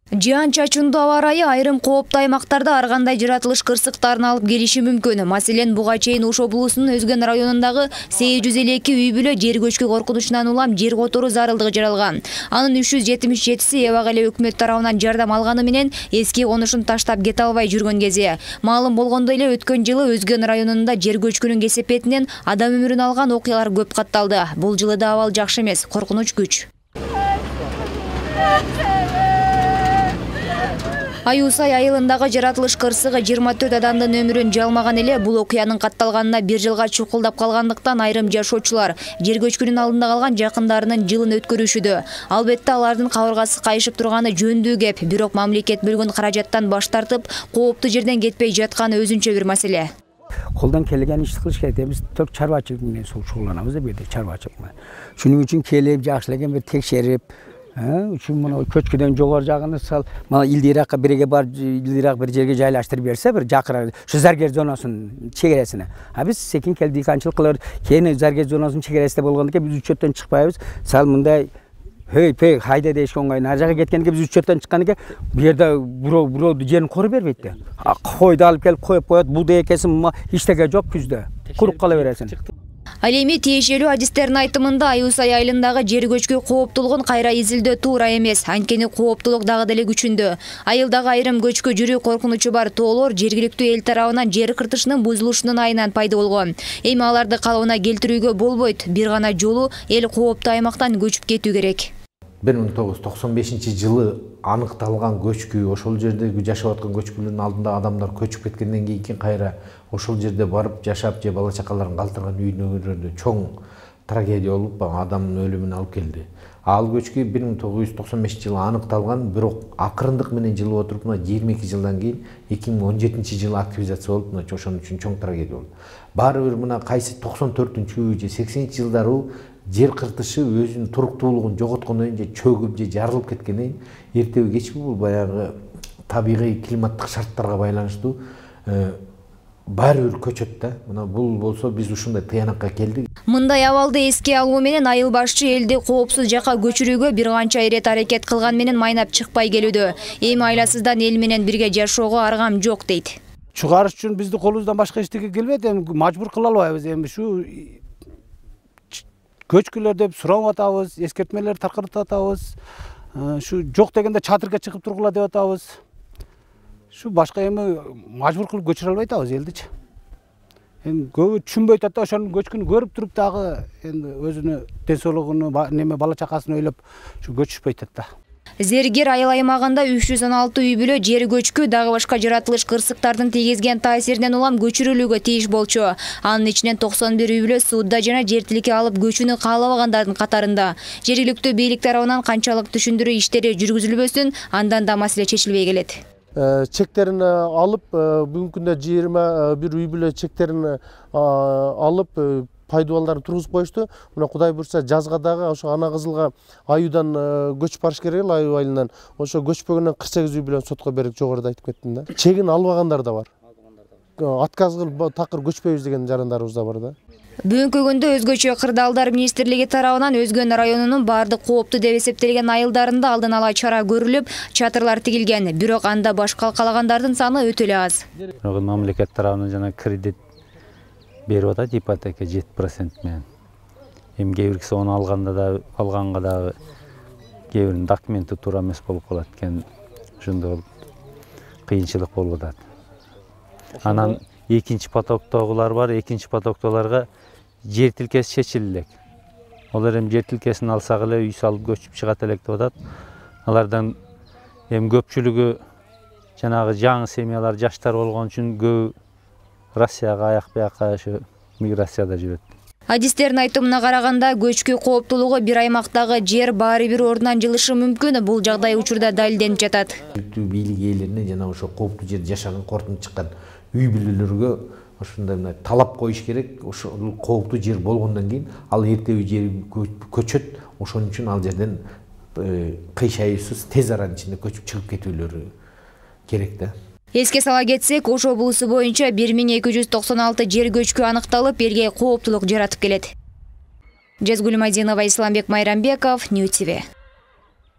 Жаан чачындуу аба ырайы айрым кооптуу аймактарда ар кандай жаратылыш кырсыктарын алып келиши мүмкүн. Маселен, буга чейин Ош облусунун Өзгөн районундагы 852 үй бүлө жер көчкү коркунучунан улам жер которуу зарылдыгы жаралган. Анын 377си эбак эле өкмөт тарабынан жардам алганы менен эски конушун таштап кете албай жүргөн кези. Маалым болгондой эле өткөн жылы Өзгөн районунда жер көчкүнүн кесепетинен адам өмүрүн алган окуялар көп катталды. Бул жылы да абал жакшы эмес, коркунуч күч. Аюусай айылындагы жаратылыш кырсыгы 24 адамдын өмүрүн жалмаган эле. Бул окуянын катталганына 1 жылга чукулдап калгандыктан айрым жашоочулар жер көчкүнүн алдында калган жакындарынын жылын өткөрүшүдө. Албетте алардын кабыргасы кайышып турганы жөндүү кеп, бирок мамлекет бөлгөн каражаттан баш тартып, кооптуу жерден кетпей жатканы өзүнчө бир маселе. Колдон келген ишти кылыш керек. Биз ток чарбачылык менен шугулланабыз да, бу жерде чарбачылык менен. Шунун үчүн келип, жакшы эле бир текшерип, үчүн мына көчкүдөн жогору жагын сал, мына илдиракка биреге бар, илдирак бир жерге жайлаштырып берсе, бир жакырак ушу заргер зонасынын чегересине. Биз секин келди канчылык кылыр, кийин заргер зонасынын чегересинде болгондо биз учеттен чыкпайбыз. Сал мындай пей хайда дешкен оңой ар жака кеткенге биз учеттен чыкканга бу жерде бирөө жерин кору бербейт да. Койду алып келип коюп коет, буудай экесин эчтеке жок күздө. Куруп кала бересиң. Ал эми тиешелүү адистердин айтымында Аюусай айылындагы жер көчкү кооптуулугун кайра изилдөө туура эмес. Анткени кооптуулук дагы деле күчүндө. Айылдагы айрым көчкү жүрүү коркунучу бар тоолор жергиликтүү эл тарабынан жер кыртышынын бузулушунун айынан пайда болгон. Эми аларды калыбына келтирүүгө болбойт. Бир гана жолу эл кооптуу аймактан көчүп кетүү керек. 1995-жылы аныкталган көчкү, ошол жердеги жашап аткан көчкүлөрдүн алдында адамдар көчүп кеткенден кийин кайра ошол жерде барып жашап же бала чакаларын калтырган үйлөрдө чоң трагедия болуп, адамдын өлүмүнө алып келди. Ал көчкү 1995-жылы аныкталган, бирок акырындык менен жылып отуруп, 22 жылдан кийин 2017-жылы активизация болуп, ошон үчүн чоң трагедия болду. Баары бир мына кайсы 94-же 80-жылдары жер кыртышы өзүнүн туруктуулугун жоготкондон кийин, же чөгүп же жарылып кеткенден кийин эртеби кечпи бул баягы табигый климаттык шарттарга байланыштуу баары бир көчөт да. Мына бул болсо биз ушундай тыянакка келдик. Мындай абалды эске алуу менен айыл башчы элди коопсуз жака көчүрүүгө бир канча ирет аракет кылган менен майнап чыкпай келүүдө. Эми айласыздан эл менен бирге жашоого аргам жок дейт. Чыгарыш үчүн биздин колубуздан башка эчтеке келбейт, эми мажбур кыла албайбыз. Эми ушу көчкүлөр деп сурап атабыз, эскертмелер таркатып атабыз. Шу жок дегенде чатырга чыгып тургула деп атабыз. Шу башка эми мажбур кылып көчүрө албай атабыз элдичи. Эми көбү түшүнбөй атат да, ошонун көчкүнү көрүп туруп дагы эми өзүнүн ден соолугуну, неме бала чакасын ойлоп шу көчүшпөй атат да. Зергер айыл аймагында 316 үй бүлө жер көчкү дагы башка жаратылыш кырсыктардын тийгизген таасиринен улам көчүрүлүүгө тийиш болчу. Анын ичинен 91 үй бүлө сууда жана жер тиликке алып көчүүнү каалабагандардын катарында. Жергиликтүү бийлик тарабынан канчалык түшүндүрүү иштери жүргүзүлбөсүн, андан да маселе чечилбей келет. Чектерин алып, бүгүнкү күндө 21 үй бүлө чектерин алып пайдубалдарын тургузуп коюшту. Мына Кудай бурса жазга дагы ошо Ана Кызылга аюудан көчүп барыш керек эле, аюу айылынан. Ошо көчпөгөндөн 48 үй бүлөнү сотко берип, жогоруда айтып кеттим да. Чегин албагандар да бар. Отказ кылып такыр көчпөйбүз деген жарандарыбыз да бар да. Бүгүнкү күндө өзгөчө Кырдаалдар министрлиги тарабынан Өзгөн районунун бардык кооптуу деп эсептелген айылдарында алдын ала чара көрүлүп, чатырлар тигилген. Бирок анда баш калкалагандардын саны өтө эле аз. Мамлекет тарабынан жана кредит берип атат, ипотека 7% менен. Эми кээ биркisi оны алганга дагы кээ биринин документи туура эмес болуп калат экен. Ошондой кыйынчылык болуп атат. Анан экинчи потоктогулар бар, экинчи потоктолорго жер тилкеси чечиле элек. Олар эми жер тилкесин алсак эле үй салып көчүп чыгат элек деп атат. Алардан эми көпчүлүгү жанагы жаңы семьялар, жаштар болгон үчүн көбү Россияга, аяк бияка ошо миграцияда жүрөт. Адистердин айтымына караганда, көчкү кооптуулугу бир аймактагы жер баары бир ордунан жылышы мүмкүн. Бул жагдай учурда далилденип жатат. Бийлик ээлерине жана ошо кооптуу жер жашаган, коркунуп чыккан үй бүлөлөргө ошондой талап коюш керек. Ошо кооптуу жер болгондон кийин ал эртеби жер көчөт. Ошон үчүн ал жерден кыйшайуусуз тез аранын ичинде көчүп чыгып кетүүлөрү керек да. Эске сала кетсек, Ош облусу боюнча 1296 жер көчкү аныкталып, элге кооптулук жаратып келет. Жазгүл Мадинова, Исламбек Майрамбеков, Нью ТВ.